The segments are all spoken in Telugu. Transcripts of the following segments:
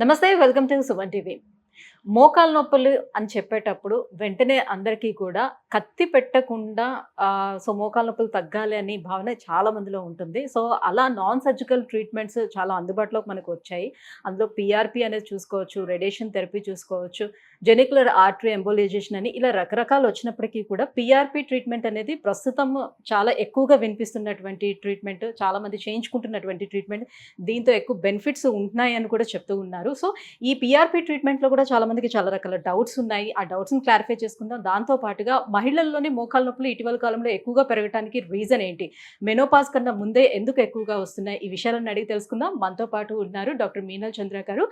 నమస్తే, వెల్కమ్ టు సుమన్ టీవీ. మోకాలు నొప్పులు అని చెప్పేటప్పుడు వెంటనే అందరికీ కూడా కత్తి పెట్టకుండా మోకాలు నొప్పులు తగ్గాలి అని భావన చాలా మందిలో ఉంటుంది. సో, అలా నాన్ సర్జికల్ ట్రీట్మెంట్స్ చాలా అందుబాటులోకి మనకు వచ్చాయి. అందులో పీఆర్పీ అనేది చూసుకోవచ్చు, రేడియేషన్ థెరపీ చూసుకోవచ్చు, జెనిక్యులర్ ఆర్టరీ ఎంబోలైజేషన్ అని ఇలా రకరకాలు వచ్చినప్పటికీ కూడా పీఆర్పీ ట్రీట్మెంట్ అనేది ప్రస్తుతం చాలా ఎక్కువగా వినిపిస్తున్నటువంటి ట్రీట్మెంట్, చాలామంది చేయించుకుంటున్నటువంటి ట్రీట్మెంట్. దీంతో ఎక్కువ బెనిఫిట్స్ ఉంటున్నాయని కూడా చెప్తూ ఉన్నారు. సో, ఈ పీఆర్పీ ట్రీట్మెంట్లో కూడా చాలామందికి చాలా రకాల డౌట్స్ ఉన్నాయి. ఆ డౌట్స్ని క్లారిఫై చేసుకుందాం. దాంతో పాటుగా మహిళల్లోని మోకాలు నొప్పులు ఇటీవల కాలంలో ఎక్కువగా పెరగడానికి రీజన్ ఏంటి, మెనోపాజ్ కన్నా ముందే ఎందుకు ఎక్కువగా వస్తున్నాయి, ఈ విషయాలను అడిగి తెలుసుకుందాం. మనతో పాటు ఉన్నారు doctor Meenal Chandra garu,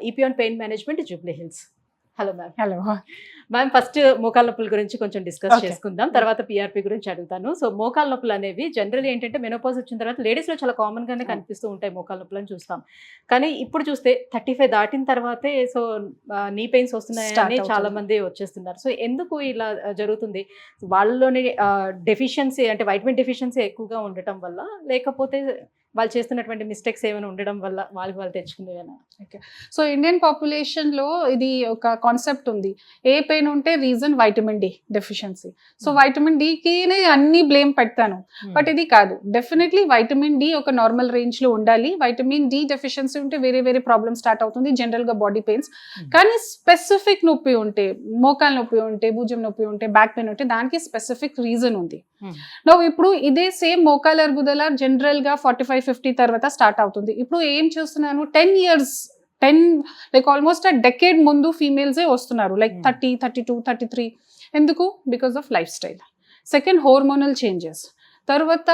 EPN pain management, Jubilee Hills. Hello ma'am. Hello ma'am, first మోకాలు నొప్పుల గురించి కొంచెం డిస్కస్ చేసుకుందాం, తర్వాత పీఆర్పీ గురించి అడుగుతాను. సో, మోకాలు నొప్పులు అనేవి జనరల్ ఏంటంటే మెనోపాజ్ వచ్చిన తర్వాత లేడీస్లో చాలా కామన్గానే కనిపిస్తూ ఉంటాయి. మోకాలు నొప్పులను చూస్తాం, కానీ ఇప్పుడు చూస్తే 35 దాటిన తర్వాతే నీ పెయిన్స్ వస్తున్నాయని చాలా మంది వచ్చేస్తున్నారు. సో, ఎందుకు ఇలా జరుగుతుంది? వాళ్ళలోని డెఫిషియన్సీ అంటే వైటమిన్ డెఫిషియన్సీ ఎక్కువగా ఉండటం వల్ల, లేకపోతే వాళ్ళు చేస్తున్నటువంటి మిస్టేక్స్ ఏమైనా ఉండడం వల్ల వాళ్ళు తెచ్చుకునేవేనా? ఓకే. సో, ఇండియన్ పాపులేషన్లో ఇది ఒక కాన్సెప్ట్ ఉంది, ఏ పెయిన్ ఉంటే reason vitamin D deficiency. So, vitamin డికి అన్ని బ్లేమ్ పెడతాను, బట్ ఇది కాదు. డెఫినెట్లీ వైటమిన్ డి ఒక నార్మల్ రేంజ్లో ఉండాలి. వైటమిన్ డి డెఫిషియన్సీ ఉంటే వేరే ప్రాబ్లమ్ స్టార్ట్ అవుతుంది, జనరల్గా బాడీ పెయిన్స్. కానీ స్పెసిఫిక్ నొప్పి ఉంటే, మోకాలు నొప్పి ఉంటే, భుజం నొప్పి ఉంటే, బ్యాక్ పెయిన్ ఉంటే, దానికి స్పెసిఫిక్ రీజన్ ఉంది. ఇప్పుడు ఇదే సేమ్ మోకాలు అరుగుదల జనరల్గా 45-50 తర్వాత స్టార్ట్ అవుతుంది. ఇప్పుడు ఏం చూస్తున్నాను, 10 years లైక్ ఆల్మోస్ట్ డెకేడ్ ముందు ఫీమేల్సే వస్తున్నారు, లైక్ 30, 32, 33. ఎందుకు? Because of life style. Second, hormonal changes. తర్వాత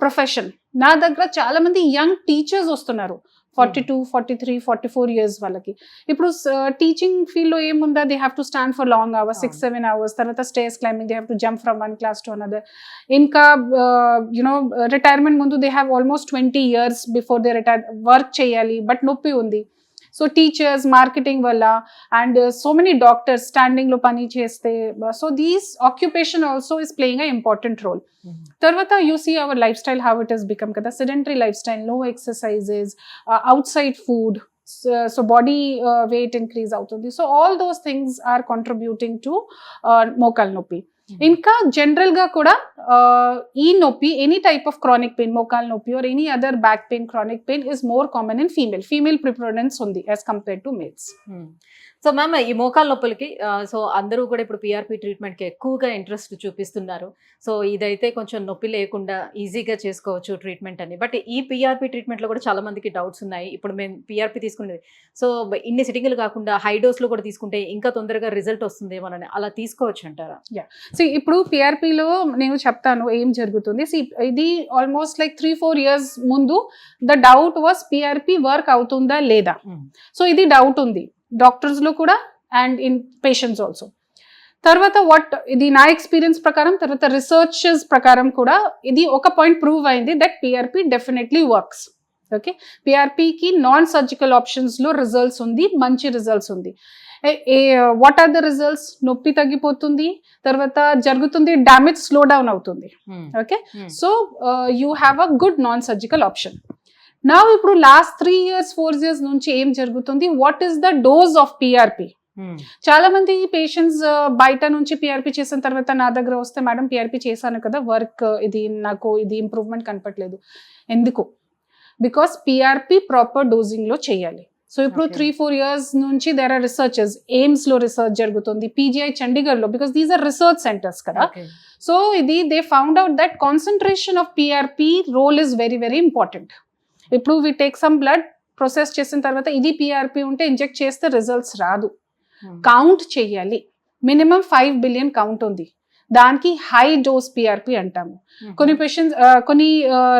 ప్రొఫెషన్. నా దగ్గర చాలా మంది యంగ్ టీచర్స్ వస్తున్నారు, 42, 43, 44 years వాళ్ళకి. ఇప్పుడు టీచింగ్ ఫీల్డ్లో ఏముందా, they have to stand for long hours, 6-7 hours. తర్వాత stairs climbing, they have to jump from one class to another. ఇంకా రిటైర్మెంట్ ముందు they have almost 20 years before they retire, work చేయాలి బట్ నొప్పి ఉంది. సో, టీచర్స్ మార్కెటింగ్ వల్ల and so many doctors standing లో పని చేస్తే, so these occupation also is playing a important role. తర్వాత you see our life style, how it has become కదా, sedentary life style, no exercises, outside food, so body weight increase అవుతుంది. So all those things are contributing to మోకాలు నొప్పి. ఇంకా జనరల్ గా కూడా ఈ నొప్పి, any type of chronic pain, మోకాలు నొప్పి or any other back pain, chronic pain is more common in female preference ఉంది as compared to males. So ma'am, ఈ మోకాలు నొప్పులకి సో అందరూ కూడా ఇప్పుడు పీఆర్పీ ట్రీట్మెంట్కి ఎక్కువగా ఇంట్రెస్ట్ చూపిస్తున్నారు. సో, ఇదైతే కొంచెం నొప్పి లేకుండా ఈజీగా చేసుకోవచ్చు ట్రీట్మెంట్ అని. బట్ ఈ పీఆర్పీ ట్రీట్మెంట్లో కూడా చాలా మందికి డౌట్స్ ఉన్నాయి. ఇప్పుడు మేము పీఆర్పీ తీసుకునేది, సో ఇన్ని సిట్టింగ్లు కాకుండా హై డోస్లో కూడా తీసుకుంటే ఇంకా తొందరగా రిజల్ట్ వస్తుందేమోనని, అలా తీసుకోవచ్చు అంటారా? సో, ఇప్పుడు పీఆర్పీలో నేను చెప్తాను ఏం జరుగుతుంది. ఇది ఆల్మోస్ట్ లైక్ 3-4 years ముందు the doubt was PRP work అవుతుందా లేదా. సో, ఇది డౌట్ ఉంది డాక్టర్స్ లో కూడా అండ్ ఇన్ పేషెంట్స్ ఆల్సో. తర్వాత ఇది నా ఎక్స్పీరియన్స్ ప్రకారం, తర్వాత రీసెర్చెస్ ప్రకారం కూడా ఇది ఒక పాయింట్ ప్రూవ్ అయింది that PRP definitely works. Okay, పీఆర్పీకి నాన్ సర్జికల్ ఆప్షన్స్ లో రిజల్ట్స్ ఉంది, మంచి రిజల్ట్స్ ఉంది. వాట్ ఆర్ ద రిజల్ట్స్? నొప్పి తగ్గిపోతుంది, తర్వాత జరుగుతుంది డ్యామేజ్ స్లో డౌన్ అవుతుంది. Okay, so you have a good non surgical option. నా ఇప్పుడు లాస్ట్ 3 years 4 years నుంచి ఏం జరుగుతుంది, what is the dose of PRP? చాలా మంది పేషెంట్స్ బయట నుంచి పీఆర్పీ చేసిన తర్వాత నా దగ్గర వస్తే, మేడం పీఆర్పీ చేశాను కదా, వర్క్ నాకు ఇంప్రూవ్మెంట్ కనపట్లేదు. ఎందుకు? బికాస్ పీఆర్పీ ప్రాపర్ డోజింగ్ లో చేయాలి. సో, ఇప్పుడు 3-4 years నుంచి దేర్ ఆర్ రీసెర్చెస్, ఎయిమ్స్ లో రీసెర్చ్ జరుగుతుంది, పీజీఐ చండీగఢ్ లో, because these are research centres కదా. So, they found out that concentration of PRP role is very important. ఇప్పుడు we take some blood, process చేసిన తర్వాత ఇది పీఆర్పీ ఉంటే ఇంజెక్ట్ చేస్తే రిజల్ట్స్ రాదు, కౌంట్ చేయాలి. మినిమం 5 billion కౌంట్ ఉంది, దానికి హై డోస్ పీఆర్పీ అంటాము. కొన్ని పేషెంట్స్, కొన్ని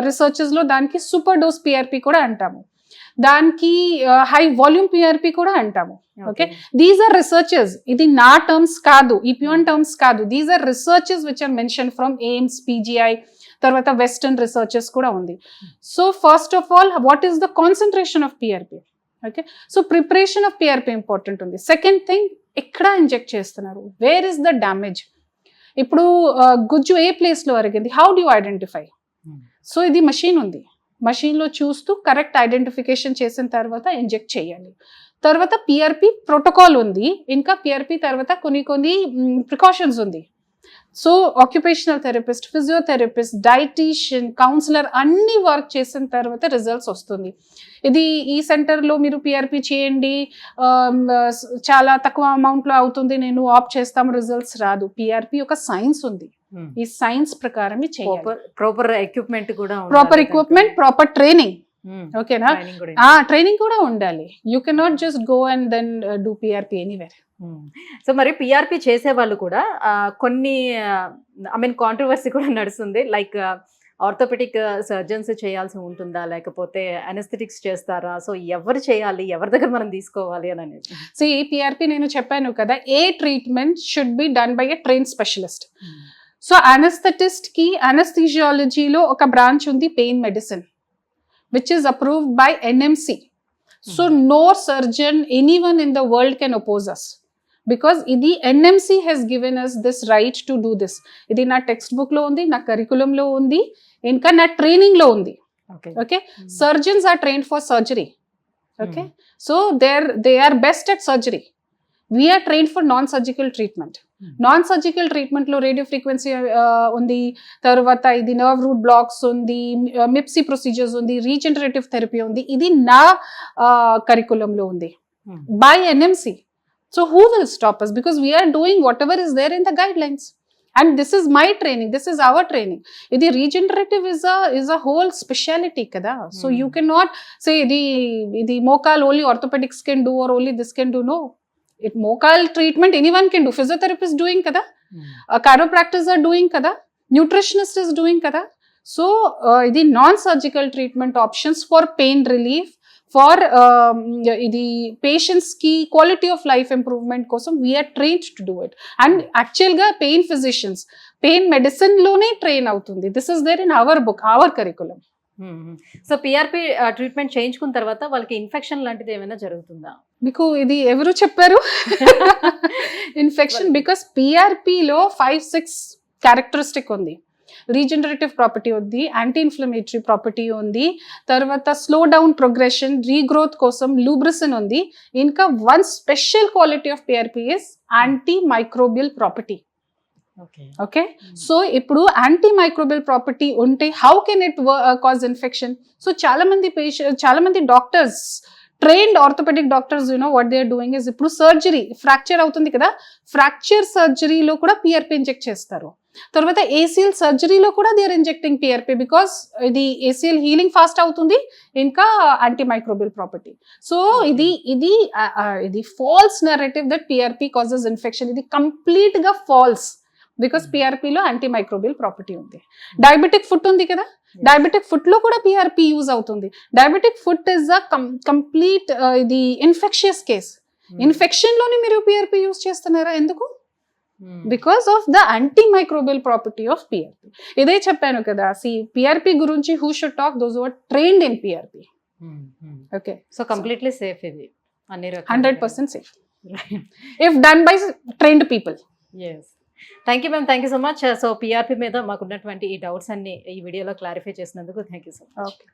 రీసెర్చెస్ లో దానికి సూపర్ డోస్ పీఆర్పీ కూడా అంటాము, దానికి హై వాల్యూమ్ పీఆర్పీ కూడా అంటాము. ఓకే, దీస్ ఆర్ రీసెర్చెస్, ఇది నా టర్మ్స్ కాదు, ఈపియాన్ టర్మ్స్ కాదు. These are researches which are mention from AIIMS, PGI, తర్వాత వెస్టర్న్ రీసెర్చెస్ కూడా ఉంది. So, first of all what is the concentration of PRP? Okay, so preparation of PRP important ఉంది. సెకండ్ థింగ్, ఎక్కడ ఇంజెక్ట్ చేస్తున్నారు, వేర్ ఇస్ ద డ్యామేజ్? ఇప్పుడు గుజ్జు ఏ ప్లేస్ లో అరిగింది, how do you identify? So, ఇది మషీన్ ఉంది, మషీన్లో చూస్తూ కరెక్ట్ ఐడెంటిఫికేషన్ చేసిన తర్వాత ఇంజెక్ట్ చేయాలి. తర్వాత పిఆర్పి ప్రోటోకాల్ ఉంది, ఇంకా పిఆర్పి తర్వాత కొన్ని ప్రికాషన్స్ ఉంది. So occupational therapist, physiotherapist, dietician, counsellor అన్ని వర్క్ చేసిన తర్వాత రిజల్ట్స్ వస్తుంది. ఇది ఈ సెంటర్లో మీరు పిఆర్పి చేయండి, చాలా తక్కువ అమౌంట్లో అవుతుంది, నేను ఆప్ట్ చేస్తాము, రిజల్ట్స్ రాదు. పిఆర్పి ఒక సైన్స్ ఉంది, ఈ సైన్స్ ప్రకారం చేయాలి. ప్రాపర్ ఎక్విప్మెంట్ కూడా, ప్రాపర్ ఎక్విప్మెంట్, ప్రాపర్ ట్రైనింగ్. ఓకేనా? ట్రైనింగ్ కూడా ఉండాలి. You cannot just go and then do PRP anywhere. So మరి పిఆర్పి చేసే వాళ్ళు కూడా కొన్ని కాంట్రవర్సీ కూడా నడుస్తుంది. లైక్ ఆర్థోపెడిక్ సర్జన్స్ చేయాల్సి ఉంటుందా, లేకపోతే అనెస్థెటిక్స్ చేస్తారా? సో ఎవరు చేయాలి, ఎవరి దగ్గర మనం తీసుకోవాలి అని అనేది. సో ఈ పిఆర్పి నేను చెప్పాను కదా, a treatment should be done by a train specialist. So anaesthetist కి అనెస్థీజియాలజీలో ఒక బ్రాంచ్ ఉంది, pain medicine, which is approved by NMC. So no surgeon, anyone in the world can oppose us, because idi NMC has given us this right to do this. Idi na textbook lo undi, na curriculum lo undi, inka na training lo undi. Okay. Surgeons are trained for surgery. Okay. So they are best at surgery. We are trained for non-surgical treatment. Non surgical ట్రీట్మెంట్లో రేడియో ఫ్రీక్వెన్సీ ఉంది, తర్వాత ఇది నర్వ్ రూట్ బ్లాక్స్ ఉంది, మిప్సీ ప్రొసీజర్స్ ఉంది, రీజనరేటివ్ థెరపీ ఉంది. ఇది నా కరికులంలో ఉంది by NMC. So who will stop us? Because we are doing whatever is there in the guide lines, and this is my training, this is our training. ఇది regenerative is a whole speciality కదా. So you can not say ఇది మోకాల్ only orthopaedics can do or only this can do. No, it mokal treatment anyone can do. Physiotherapist doing kada, chiropractors are doing kada, nutritionist is doing kada. So the non surgical treatment options for pain relief, for the patients ki quality of life improvement kosam we are trained to do it. And actual ga pain physicians pain medicine lone train avutundi. This is there in our book, our curriculum. So PRP treatment చేయించుకున్న తర్వాత వాళ్ళకి ఇన్ఫెక్షన్ లాంటిది ఏమైనా జరుగుతుందా? మీకు ఇది ఎవరు చెప్పారు ఇన్ఫెక్షన్? బికాస్ పిఆర్పిలో 5-6 క్యారెక్టరిస్టిక్ ఉంది. రీజనరేటివ్ ప్రాపర్టీ ఉంది, యాంటీ ఇన్ఫ్లమేటరీ ప్రాపర్టీ ఉంది, తర్వాత స్లో డౌన్ ప్రోగ్రెషన్, రీగ్రోత్ కోసం లూబ్రిసిన్ ఉంది. ఇంకా one special quality of PRP is anti microbial property. Okay, so ఇప్పుడు యాంటీ మైక్రోబియల్ ప్రాపర్టీ ఉంటే how can it cause infection? So చాలా మంది doctors, trained orthopaedic doctors, you know what they are doing is, ఇప్పుడు సర్జరీ ఫ్రాక్చర్ అవుతుంది కదా, ఫ్రాక్చర్ సర్జరీలో కూడా పిఆర్పి ఇంజెక్ట్ చేస్తారు. తర్వాత ఏసీఎల్ సర్జరీలో కూడా they are injecting PRP, because ఇది ఏసీఎల్ హీలింగ్ ఫాస్ట్ అవుతుంది, ఇంకా యాంటీ మైక్రోబియల్ ప్రాపర్టీ. సో ఇది false narrative that PRP causes infection. ఇది కంప్లీట్ గా ఫాల్స్, బికాస్ పిఆర్పిలో యాంటీ మైక్రోబియల్ ప్రాపర్టీ ఉంది. డయాబెటిక్ ఫుట్ ఉంది కదా, డయాబెటిక్ ఫుట్ లో కూడా పిఆర్పి యూజ్ అవుతుంది. Diabetic foot is a complete ఇది ఇన్ఫెక్షియస్ కేస్. ఇన్ఫెక్షన్ లోనే మీరు పిఆర్పి యూజ్ చేస్తున్నారా? ఎందుకు? Because of the anti microbial property of PRP. ఇదే చెప్పాను కదా, పిఆర్పి గురించి who should talk? Those who are trained in PRP. Okay, so completely safe ఇది, 100% safe if done by trained people. yes, thank you ma'am, thank you so much. So PRP మీద మాకున్నటువంటి ఈ డౌట్స్ అన్ని ఈ వీడియోలో క్లారిఫై చేసినందుకు thank you so much. Okay.